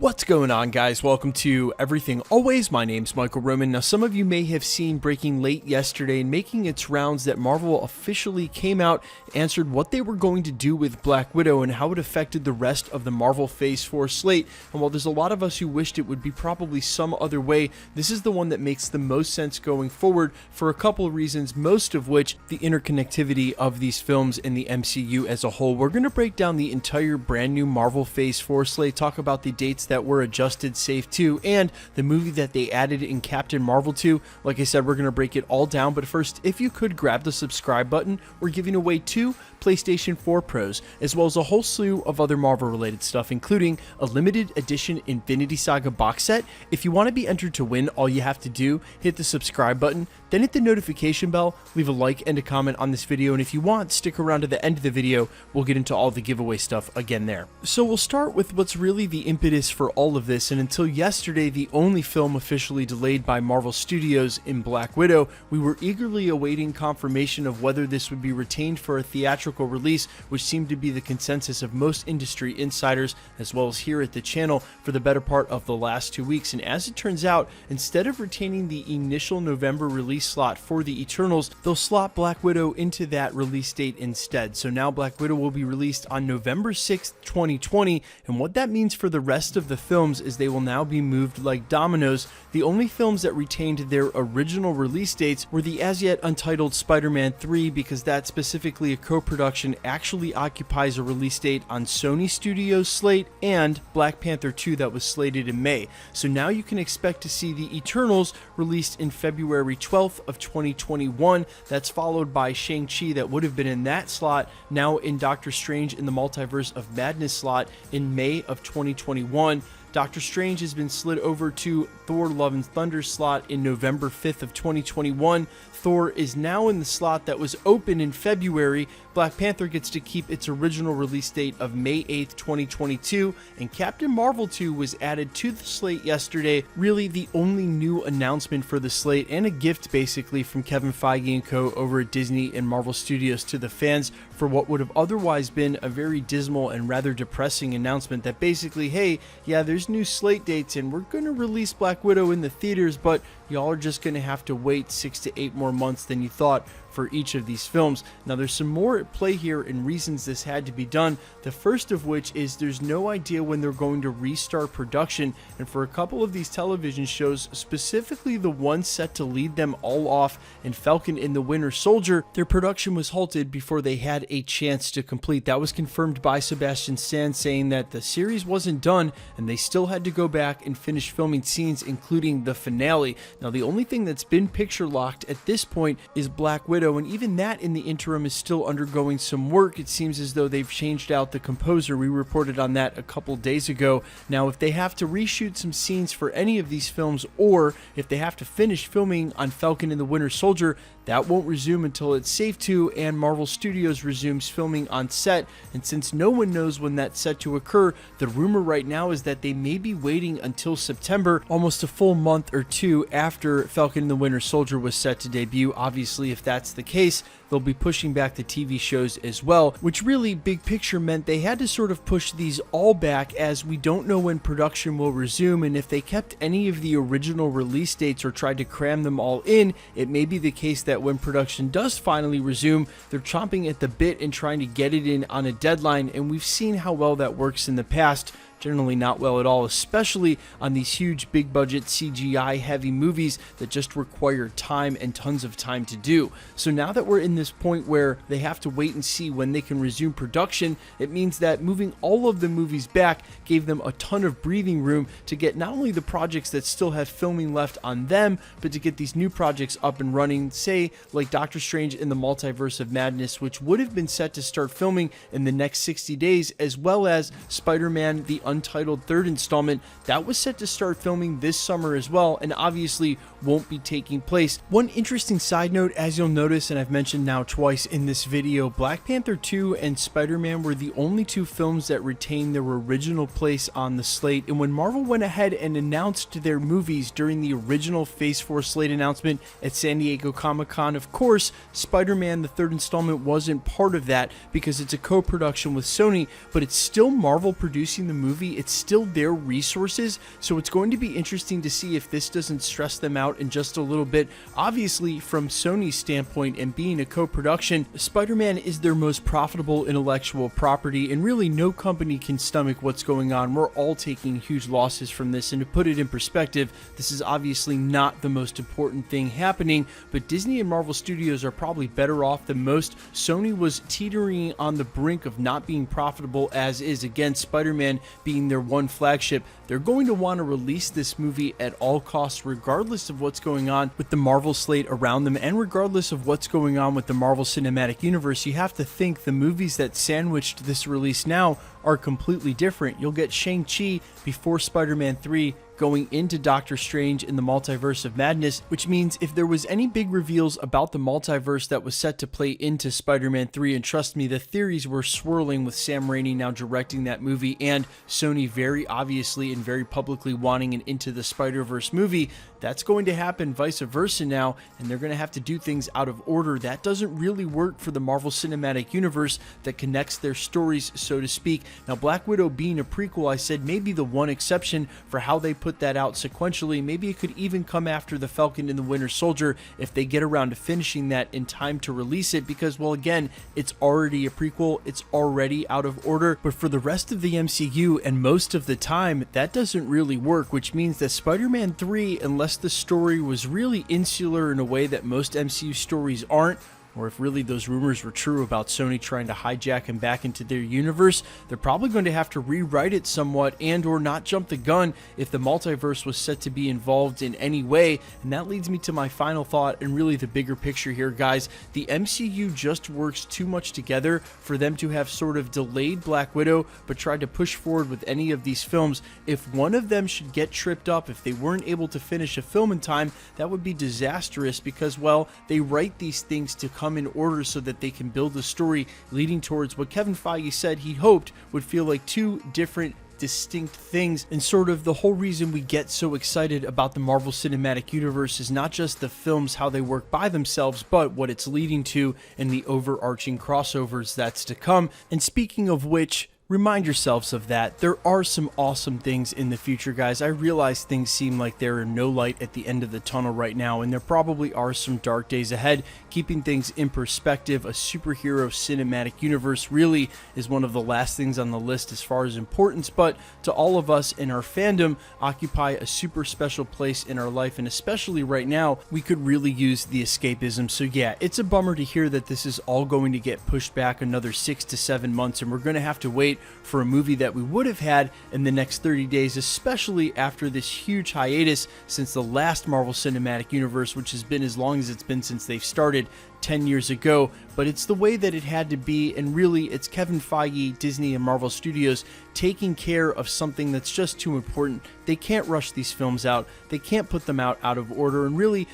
What's going on, guys? Welcome to Everything Always. My name's Michael Roman. Now, some of you may have seen breaking late yesterday and making its rounds that Marvel officially came out, answered what they were going to do with Black Widow and how it affected the rest of the Marvel Phase 4 slate. And while there's a lot of us who wished it would be probably some other way, this is the one that makes the most sense going forward for a couple of reasons, most of which the interconnectivity of these films in the MCU as a whole. We're going to break down the entire brand new Marvel Phase 4 slate, talk about the dates that were adjusted, saved to, and the movie that they added in Captain Marvel 2. Like I said, we're going to break it all down, but first, if you could grab the subscribe button, we're giving away 2 PlayStation 4 Pros, as well as a whole slew of other Marvel related stuff, including a limited edition Infinity Saga box set. If you want to be entered to win, all you have to do, hit the subscribe button, then hit the notification bell, leave a like and a comment on this video, and if you want, stick around to the end of the video. We'll get into all the giveaway stuff again there. So we'll start with what's really the impetus for all of this, and until yesterday, the only film officially delayed by Marvel Studios in Black Widow, we were eagerly awaiting confirmation of whether this would be retained for a theatrical release, which seemed to be the consensus of most industry insiders, as well as here at the channel, for the better part of the last 2 weeks. And as it turns out, instead of retaining the initial November release slot for the Eternals, they'll slot Black Widow into that release date instead. So now Black Widow will be released on November 6th, 2020, and what that means for the rest of the films is they will now be moved like dominoes. The only films that retained their original release dates were the as yet untitled Spider-Man 3, because that, specifically a co-production, actually occupies a release date on Sony Studios' slate, and Black Panther 2 that was slated in May. So now you can expect to see the Eternals released in February 12th of 2021. That's followed by Shang-Chi, that would have been in that slot, now in Doctor Strange in the Multiverse of Madness slot in May of 2021. Doctor Strange has been slid over to Thor Love and Thunder slot in November 5th of 2021. Thor is now in the slot that was open in February. Black Panther gets to keep its original release date of May 8th, 2022, and Captain Marvel 2 was added to the slate yesterday. Really the only new announcement for the slate, and a gift basically from Kevin Feige and co over at Disney and Marvel Studios to the fans for what would have otherwise been a very dismal and rather depressing announcement that basically, hey, yeah, there's new slate dates and we're going to release Black Widow in the theaters, but y'all are just going to have to wait 6 to 8 more months than you thought for each of these films. Now, there's some more at play here and reasons this had to be done. The first of which is there's no idea when they're going to restart production, and for a couple of these television shows, specifically the one set to lead them all off in Falcon and the Winter Soldier, their production was halted before they had a chance to complete. That was confirmed by Sebastian Stan, saying that the series wasn't done and they still had to go back and finish filming scenes, including the finale. Now, the only thing that's been picture locked at this point is Black Widow, and even that in the interim is still undergoing some work. It seems as though they've changed out the composer. We reported on that a couple days ago. Now, if they have to reshoot some scenes for any of these films, or if they have to finish filming on Falcon and the Winter Soldier, that won't resume until it's safe to, and Marvel Studios resumes filming on set. And since no one knows when that's set to occur, the rumor right now is that they may be waiting until September, almost a full month or 2 after Falcon and the Winter Soldier was set to debut. Obviously, if that's the case, they'll be pushing back the TV shows as well, which really, big picture, meant they had to sort of push these all back, as we don't know when production will resume. And if they kept any of the original release dates or tried to cram them all in, it may be the case that when production does finally resume, they're chomping at the bit and trying to get it in on a deadline. And we've seen how well that works in the past. Generally not well at all, especially on these huge big budget CGI heavy movies that just require time and tons of time to do. So now that we're in this point where they have to wait and see when they can resume production, it means that moving all of the movies back gave them a ton of breathing room to get not only the projects that still have filming left on them, but to get these new projects up and running, say like Doctor Strange in the Multiverse of Madness, which would have been set to start filming in the next 60 days, as well as Spider-Man the untitled third installment that was set to start filming this summer as well, and obviously won't be taking place. One interesting side note, as you'll notice, and I've mentioned now twice in this video, Black Panther 2 and Spider-Man were the only 2 films that retained their original place on the slate. And when Marvel went ahead and announced their movies during the original Phase 4 slate announcement at San Diego Comic-Con, of course, Spider-Man the third installment wasn't part of that because it's a co-production with Sony, but it's still Marvel producing the movie movie, it's still their resources, so it's going to be interesting to see if this doesn't stress them out in just a little bit. Obviously, from Sony's standpoint and being a co-production, Spider-Man is their most profitable intellectual property, and really no company can stomach what's going on. We're all taking huge losses from this, and to put it in perspective, this is obviously not the most important thing happening, but Disney and Marvel Studios are probably better off than most. Sony was teetering on the brink of not being profitable as is. Again, Spider-Man being their one flagship. They're going to want to release this movie at all costs, regardless of what's going on with the Marvel slate around them, and regardless of what's going on with the Marvel Cinematic Universe. You have to think the movies that sandwiched this release now are completely different. You'll get Shang-Chi before Spider-Man 3, going into Doctor Strange in the Multiverse of Madness, which means if there was any big reveals about the multiverse that was set to play into Spider-Man 3, and trust me, the theories were swirling with Sam Raimi now directing that movie, and Sony very obviously and very publicly wanting an Into the Spider-Verse movie, that's going to happen vice versa now, and they're going to have to do things out of order. That doesn't really work for the Marvel Cinematic Universe that connects their stories, so to speak. Now, Black Widow being a prequel, I said maybe the one exception for how they put that out sequentially. Maybe it could even come after the Falcon and the Winter Soldier if they get around to finishing that in time to release it, because, well, again, it's already a prequel, it's already out of order. But for the rest of the MCU and most of the time, that doesn't really work, which means that Spider-Man 3, unless the story was really insular in a way that most MCU stories aren't, or if really those rumors were true about Sony trying to hijack him back into their universe, they're probably going to have to rewrite it somewhat and or not jump the gun if the multiverse was set to be involved in any way. And that leads me to my final thought and really the bigger picture here, guys. The MCU just works too much together for them to have sort of delayed Black Widow but tried to push forward with any of these films. If one of them should get tripped up, if they weren't able to finish a film in time, that would be disastrous, because, well, they write these things to come in order so that they can build a story leading towards what Kevin Feige said he hoped would feel like two different distinct things. And sort of the whole reason we get so excited about the Marvel Cinematic Universe is not just the films, how they work by themselves, but what it's leading to and the overarching crossovers that's to come. And speaking of which, remind yourselves of that. There are some awesome things in the future, guys. I realize things seem like there are no light at the end of the tunnel right now, and there probably are some dark days ahead. Keeping things in perspective, a superhero cinematic universe really is one of the last things on the list as far as importance, but to all of us in our fandom, occupy a super special place in our life, and especially right now, we could really use the escapism. So yeah, it's a bummer to hear that this is all going to get pushed back another 6 to 7 months, and we're going to have to wait for a movie that we would have had in the next 30 days, especially after this huge hiatus since the last Marvel Cinematic Universe, which has been as long as it's been since they've started 10 years ago. But it's the way that it had to be, and really it's Kevin Feige, Disney, and Marvel Studios taking care of something that's just too important. They can't rush these films out, they can't put them out of order, and really,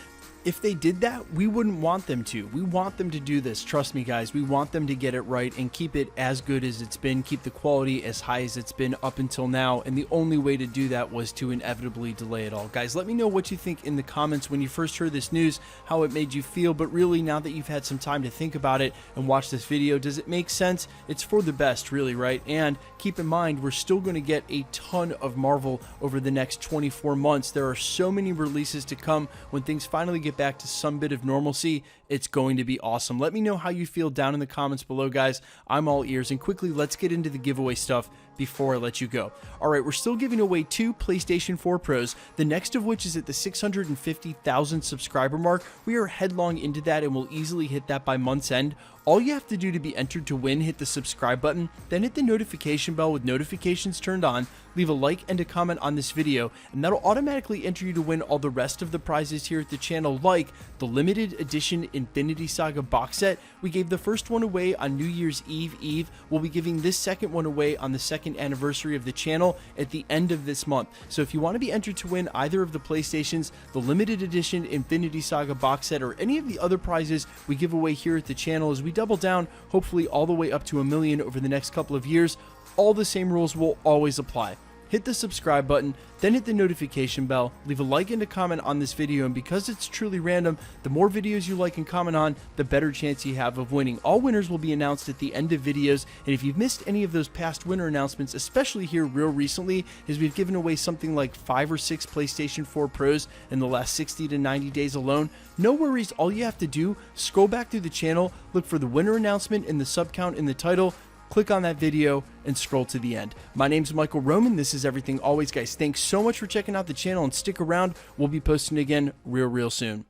if they did that, we wouldn't want them to. We want them to do this. Trust me, guys. We want them to get it right and keep it as good as it's been, keep the quality as high as it's been up until now. And the only way to do that was to inevitably delay it all. Guys, let me know what you think in the comments when you first heard this news, how it made you feel. But really, now that you've had some time to think about it and watch this video, does it make sense? It's for the best, really, right? And keep in mind, we're still going to get a ton of Marvel over the next 24 months. There are so many releases to come. When things finally get back to some bit of normalcy, it's going to be awesome. Let me know how you feel down in the comments below, guys. I'm all ears. And quickly, let's get into the giveaway stuff before I let you go. All right, we're still giving away 2 PlayStation 4 Pros, the next of which is at the 650,000 subscriber mark. We are headlong into that and will easily hit that by month's end. All you have to do to be entered to win, hit the subscribe button, then hit the notification bell with notifications turned on, leave a like and a comment on this video, and that'll automatically enter you to win all the rest of the prizes here at the channel, like the limited edition Infinity Saga box set. We gave the first one away on New Year's Eve. We'll be giving this second one away on the 2nd anniversary of the channel at the end of this month. So if you want to be entered to win either of the PlayStations, the limited edition Infinity Saga box set, or any of the other prizes we give away here at the channel as we double down, hopefully all the way up to 1 million over the next couple of years, all the same rules will always apply. hit the subscribe button, then hit the notification bell, leave a like and a comment on this video, and because it's truly random, the more videos you like and comment on, the better chance you have of winning. All winners will be announced at the end of videos, and if you've missed any of those past winner announcements, especially here real recently, is we've given away something like 5 or 6 PlayStation 4 Pros in the last 60 to 90 days alone. No worries, all you have to do, scroll back through the channel, look for the winner announcement and the sub count in the title, click on that video, and scroll to the end. My name's Michael Roman. This is Everything Always, guys. Thanks so much for checking out the channel, and stick around. We'll be posting again real soon.